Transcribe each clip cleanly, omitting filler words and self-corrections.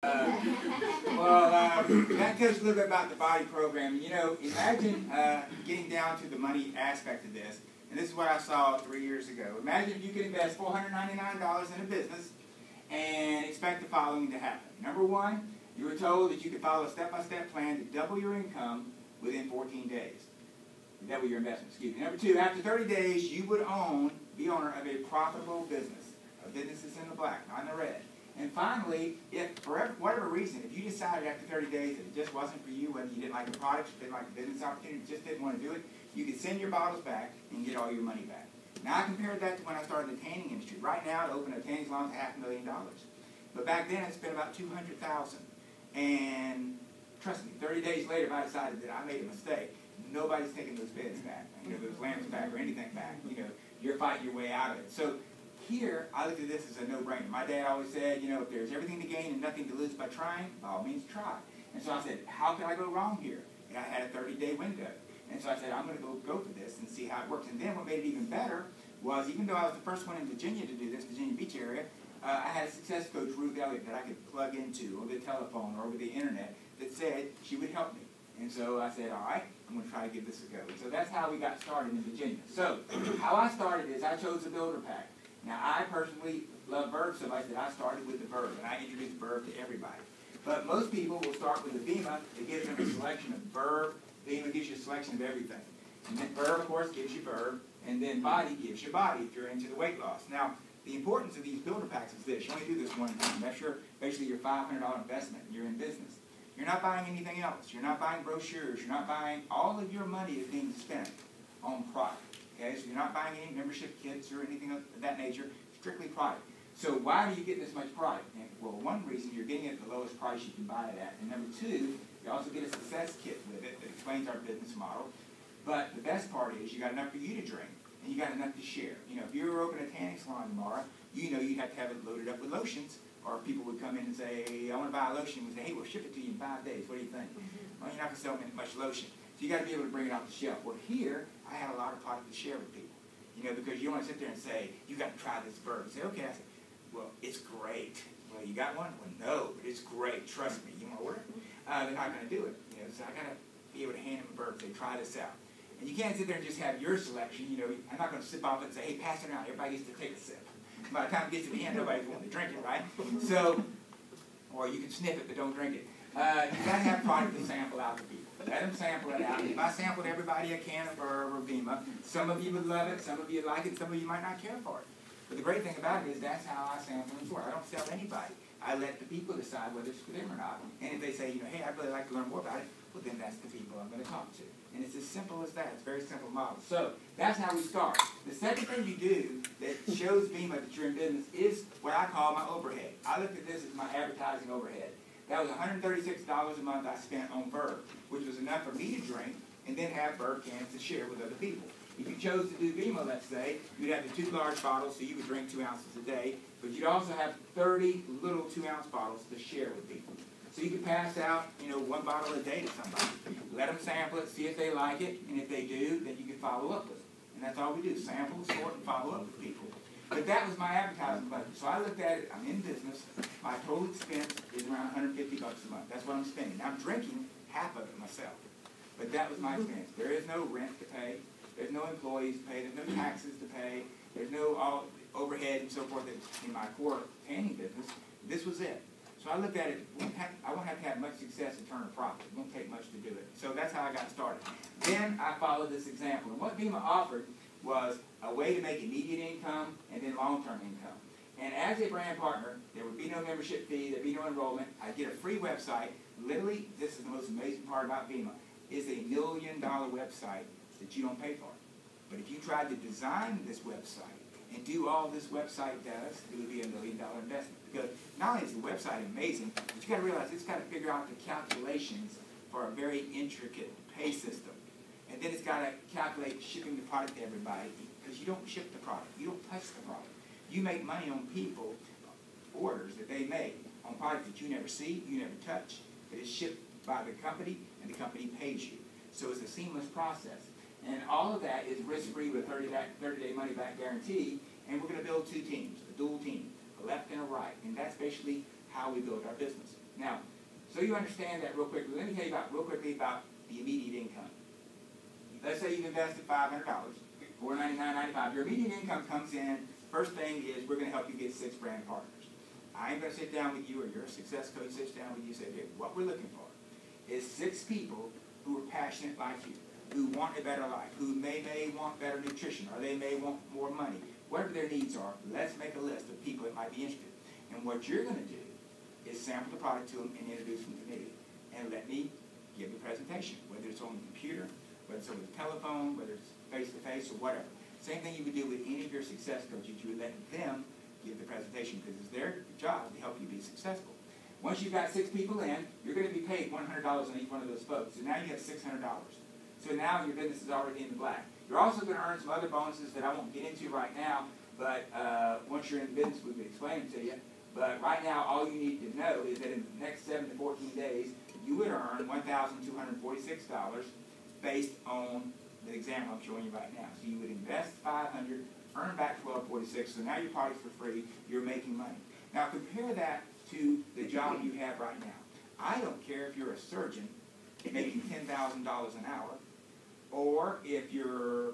That tells you a little bit about the body program. You know, imagine getting down to the money aspect of this, and this is what I saw 3 years ago. Imagine if you could invest $499 in a business and expect the following to happen. Number one, you were told that you could follow a step-by-step plan to double your income within 14 days. Double your investment, excuse me. Number two, after 30 days, you would be owner of a profitable business. A business is in the black, not in the red. And finally, if for whatever reason, if you decided after 30 days that it just wasn't for you, whether you didn't like the product, you didn't like the business opportunity, just didn't want to do it, you could send your bottles back and get all your money back. Now, I compared that to when I started the tanning industry. Right now, to open a tanning salon is $500,000. But back then, it spent about $200,000. And trust me, 30 days later, if I decided that I made a mistake, nobody's taking those beds back, those lamps back, or anything back. You're fighting your way out of it. So here, I look at this as a no-brainer. My dad always said, if there's everything to gain and nothing to lose by trying, by all means try. And so I said, how can I go wrong here? And I had a 30-day window. And so I said, I'm going to go for this and see how it works. And then what made it even better was, even though I was the first one in Virginia to do this, Virginia Beach area, I had a success coach, Ruth Elliott, that I could plug into over the telephone or over the internet that said she would help me. And so I said, all right, I'm going to try to give this a go. And so that's how we got started in Virginia. So how I started is I chose the builder pack. Now, I personally love Verb so much that I started with the Verb, and I introduced Verb to everybody. But most people will start with the Vemma. It gives them a selection of Verb. Vemma gives you a selection of everything. And then Verb, of course, gives you Verb, and then Body gives you Body if you're into the weight loss. Now, the importance of these builder packs is this. You only do this one time. That's basically your $500 investment, and you're in business. You're not buying anything else. You're not buying brochures. You're not buying all of your money is being spent on product. Okay, so you're not buying any membership kits or anything of that nature, strictly product. So why do you get this much product? And, well, one reason, you're getting it at the lowest price you can buy it at. And number two, you also get a success kit with it that explains our business model. But the best part is you got enough for you to drink, and you got enough to share. If you were opening a tanning salon tomorrow, you'd have to have it loaded up with lotions, or people would come in and say, I want to buy a lotion, and we say, hey, we'll ship it to you in 5 days. What do you think? Well, you're not going to sell much lotion. So you got to be able to bring it off the shelf. Well, here, I had a lot of product to share with people. Because you don't want to sit there and say, you got to try this Verb. Say, okay. I said, well, it's great. Well, you got one? Well, no, but it's great. Trust me. You want to order it? They're not going to do it. So I got to be able to hand them a Verb. Say, try this out. And you can't sit there and just have your selection. I'm not going to sip off it and say, hey, pass it around. Everybody gets to take a sip. By the time it gets to the end, nobody's going to drink it, right? So, or you can sniff it, but don't drink it. You got to have product to sample out to people. Let them sample it out. If I sampled everybody a can of Verb or Vemma, some of you would love it, some of you like it, some of you might not care for it. But the great thing about it is that's how I sample and sort. I don't sell anybody. I let the people decide whether it's for them or not. And if they say, hey, I'd really like to learn more about it, well, then that's the people I'm going to talk to. And it's as simple as that. It's a very simple model. So that's how we start. The second thing you do that shows Vemma that you're in business is what I call my overhead. I look at this as my advertising overhead. That was $136 a month I spent on Verb, which was enough for me to drink and then have Verb cans to share with other people. If you chose to do Vemma, let's say, you'd have the 2 large bottles, so you would drink 2 ounces a day, but you'd also have 30 little 2-ounce bottles to share with people. So you could pass out, 1 bottle a day to somebody. Let them sample it, see if they like it, and if they do, then you can follow up with it. And that's all we do, sample, sort, and follow up with people. But that was my advertising budget. So I looked at it, I'm in business, my total expense is around $150 a month. That's what I'm spending. Now I'm drinking half of it myself. But that was my expense. There is no rent to pay, there's no employees to pay, there's no taxes to pay, there's no overhead and so forth in my core tanning business. This was it. So I looked at it, I won't have to have much success to turn a profit. It won't take much to do it. So that's how I got started. Then I followed this example. And what Vemma offered was a way to make immediate income and then long-term income. And as a brand partner, there would be no membership fee, there'd be no enrollment. I'd get a free website. Literally, this is the most amazing part about Vemma, is $1 million website that you don't pay for. But if you tried to design this website and do all this website does, it would be $1 million investment. Because not only is the website amazing, but you got to realize it's got to figure out the calculations for a very intricate pay system. And then it's got to calculate shipping the product to everybody, because you don't ship the product. You don't touch the product. You make money on people, orders that they make, on products that you never see, you never touch, but it's shipped by the company, and the company pays you. So it's a seamless process. And all of that is risk-free with a 30-day money-back guarantee, and we're going to build 2 teams, a dual team, a left and a right. And that's basically how we build our business. Now, so you understand that real quickly, let me tell you real quickly about the immediate income. Let's say you've invested $500, $499.95. Your immediate income comes in. First thing is we're going to help you get 6 brand partners. I ain't going to sit down with you, or your success coach sits down with you and say, okay, what we're looking for is 6 people who are passionate like you, who want a better life, who may want better nutrition, or they may want more money. Whatever their needs are, let's make a list of people that might be interested. And what you're going to do is sample the product to them and introduce them to me. And let me give the presentation, whether it's on the computer, whether it's over the telephone, whether it's face-to-face or whatever. Same thing you would do with any of your success coaches. You would let them give the presentation because it's their job to help you be successful. Once you've got 6 people in, you're going to be paid $100 on each one of those folks. So now you have $600. So now your business is already in the black. You're also going to earn some other bonuses that I won't get into right now, but once you're in the business, we can explain them to you. But right now, all you need to know is that in the next 7 to 14 days, you would earn $1,246 based on the example I'm showing you right now. So you would invest $500, earn back $1,246, so now your product's for free, you're making money. Now compare that to the job you have right now. I don't care if you're a surgeon making $10,000 an hour, or if you're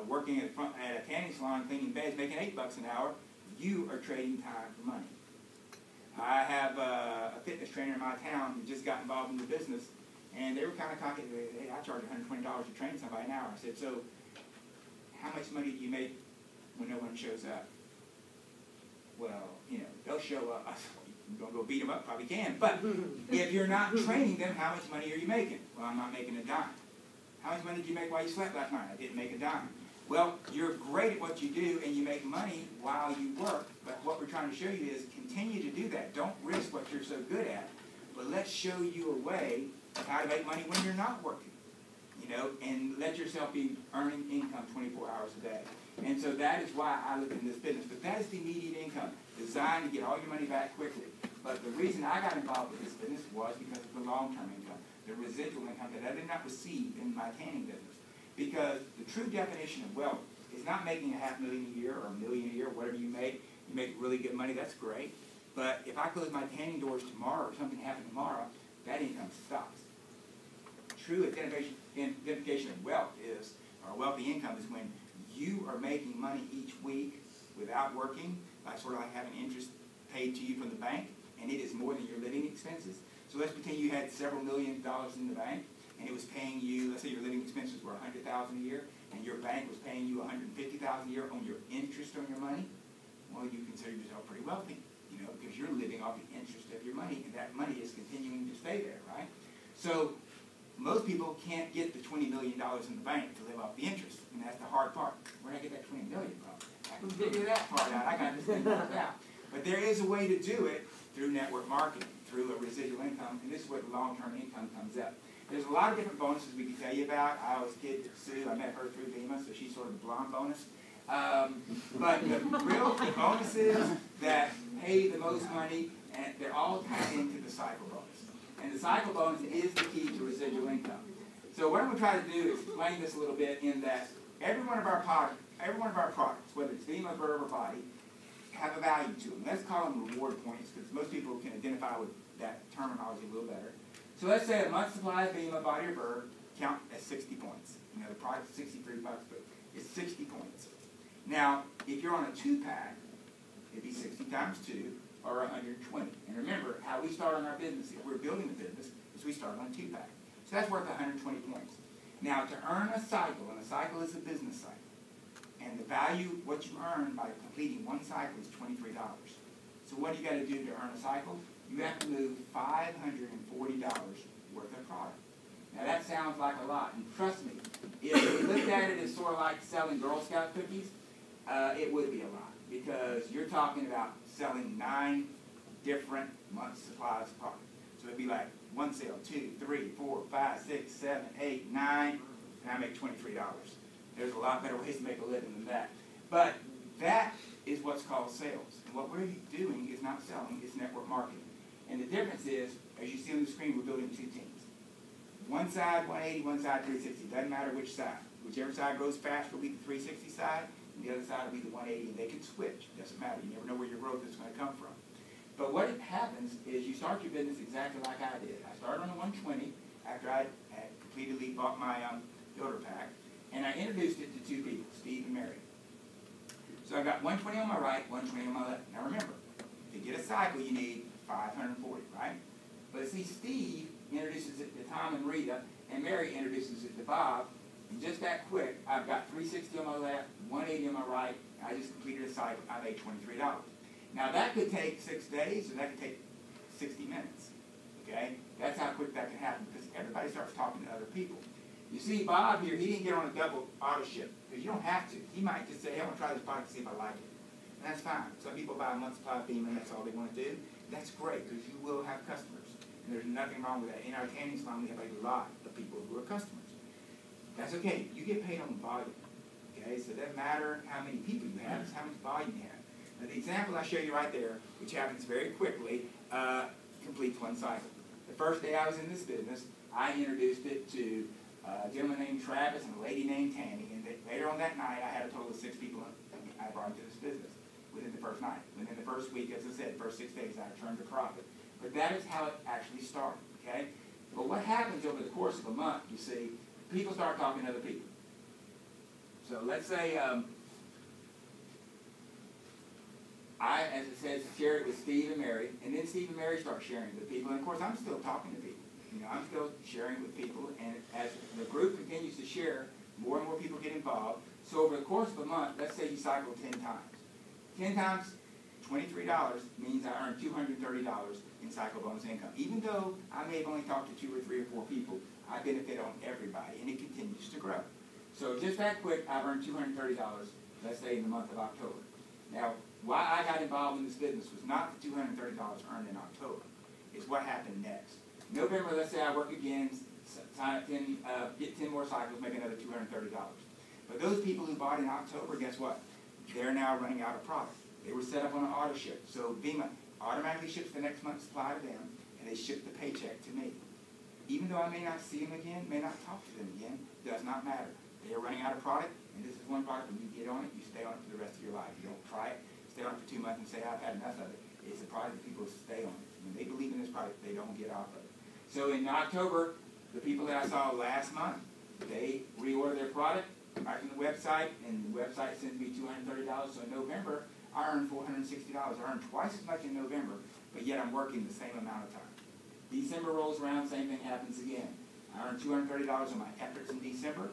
working at a tanning salon cleaning beds making $8 an hour, you are trading time for money. I have a fitness trainer in my town who just got involved in the business, and they were kind of cocky. Hey, I charge $120 to train somebody an hour. I said, so how much money do you make when no one shows up? Well, you know, they'll show up. I said, you're going to go beat them up? Probably can. But if you're not training them, how much money are you making? Well, I'm not making a dime. How much money did you make while you slept last night? I didn't make a dime. Well, you're great at what you do, and you make money while you work, but what we're trying to show you is continue to do that. Don't risk what you're so good at, but let's show you a way of how to make money when you're not working, you know, and let yourself be earning income 24 hours a day. And so that is why I look in this business. But that is the immediate income, designed to get all your money back quickly. But the reason I got involved with this business was because of the long-term income, the residual income that I did not receive in my tanning business. Because the true definition of wealth is not making $500,000 a year or $1 million a year, whatever you make really good money, that's great. But if I close my tanning doors tomorrow or something happened tomorrow, that income stops. True identification of wealth is, or wealthy income is when you are making money each week without working, like sort of like having interest paid to you from the bank, and it is more than your living expenses. So let's pretend you had several $millions in the bank, and it was paying you, let's say your living expenses were $100,000 a year, and your bank was paying you $150,000 a year on your interest on your money. Well, you consider yourself pretty wealthy, you know, because you're living off the interest of your money, and that money is continuing to stay there, right? So most people can't get the $20 million in the bank to live off the interest, and that's the hard part. Where did I get that $20 million from? I can figure that part out. I got this thing worked out. But there is a way to do it through network marketing, through a residual income, and this is where the long-term income comes up. There's a lot of different bonuses we can tell you about. I always kid Sue. I met her through Vemma, so she's sort of the blonde bonus. But the real bonuses that pay the most money, and they're all tied into the cycle bonus. And the cycle bonus is the key to residual income. So what I'm going to try to do is explain this a little bit in that every one of our products, whether it's Vemma, Verb, or Body, have a value to them. Let's call them reward points because most people can identify with that terminology a little better. So let's say a month's supply of Vemma, Body, or Verb count as 60 points. You know, the product's 63 bucks, but it's 60 points. Now, if you're on a 2-pack, it'd be 60 times 2, or 120. And remember, how we start on our business, if we're building a business, is we start on a 2-pack. So that's worth 120 points. Now, to earn a cycle, and a cycle is a business cycle, and the value, what you earn by completing one cycle is $23. So what do you got to do to earn a cycle? You have to move $540 worth of product. Now that sounds like a lot, and trust me, if you looked at it as sort of like selling Girl Scout cookies, it would be a lot, because you're talking about selling 9 different months' supplies of product. So it'd be like 1 sale, 2, 3, 4, 5, 6, 7, 8, 9, and I make $23. There's a lot better ways to make a living than that. But that is what's called sales. And what we're doing is not selling, it's network marketing. And the difference is, as you see on the screen, we're building 2 teams. One side 180, one side 360. Doesn't matter which side. Whichever side grows fast will be the 360 side, and the other side will be the 180, and they can switch. Doesn't matter. You never know where your growth is going to come from. But what happens is you start your business exactly like I did. I started on the 120 after I had completely bought my builder pack, and I introduced it to two people, Steve and Mary. So I got 120 on my right, 120 on my left. Now remember, to get a cycle you need 540, right? But see, Steve introduces it to Tom and Rita, and Mary introduces it to Bob, and just that quick, I've got 360 on my left, 180 on my right, and I just completed a cycle. I made $23. Now that could take 6 days, or that could take 60 minutes, okay? That's how quick that can happen, because everybody starts talking to other people. You see, Bob here, he didn't get on a double auto ship, because you don't have to. He might just say, hey, I want to try this product to see if I like it. And that's fine. Some people buy a month's supply of Vemma, and that's all they want to do. That's great, because you will have customers. And there's nothing wrong with that. In our tanning salon, we have a lot of people who are customers. That's okay. You get paid on volume. Okay? So it doesn't matter how many people you have, it's how much volume you have. Now, the example I show you right there, which happens very quickly, completes one cycle. The first day I was in this business, I introduced it to a gentleman named Travis and a lady named Tammy, and later on that night, I had a total of 6 people I brought into this business within the first night. Within the first week, as I said, the first 6 days, I turned a profit. But that is how it actually started, okay? But what happens over the course of a month, you see, people start talking to other people. So let's say I, as it says, share it with Steve and Mary, and then Steve and Mary start sharing it with people, and of course, I'm still talking to people. You know, I'm still sharing with people, and as the group continues to share, more and more people get involved. So over the course of a month, let's say you cycle 10 times. 10 times $23 means I earn $230 in cycle bonus income. Even though I may have only talked to 2 or 3 or 4 people, I benefit on everybody, and it continues to grow. So just that quick, I've earned $230, let's say in the month of October. Now, why I got involved in this business was not the $230 earned in October. It's what happened next. November, let's say I work again, sign up 10, get 10 more cycles, make another $230. But those people who bought in October, guess what? They're now running out of product. They were set up on an auto ship. So Vemma automatically ships the next month's supply to them, and they ship the paycheck to me. Even though I may not see them again, may not talk to them again, does not matter. They are running out of product, and this is one product. When you get on it, you stay on it for the rest of your life. You don't try it, stay on it for 2 months and say, I've had enough of it. It's a product that people stay on it. When they believe in this product, they don't get off of it. So in October, the people that I saw last month, they reorder their product right from the website, and the website sends me $230. So in November, I earned $460. I earned twice as much in November, but yet I'm working the same amount of time. December rolls around, same thing happens again. I earned $230 on my efforts in December,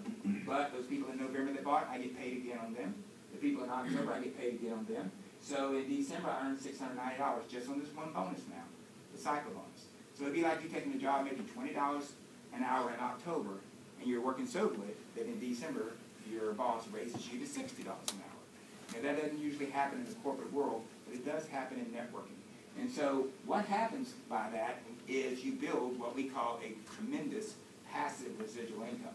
but those people in November that bought, I get paid again on them. The people in October, I get paid again on them. So in December, I earned $690 just on this one bonus now, the cycle bonus. So it'd be like you taking a job making $20 an hour in October, and you're working so good that in December, your boss raises you to $60 an hour. Now, that doesn't usually happen in the corporate world, but it does happen in networking. And so what happens by that is you build what we call a tremendous passive residual income.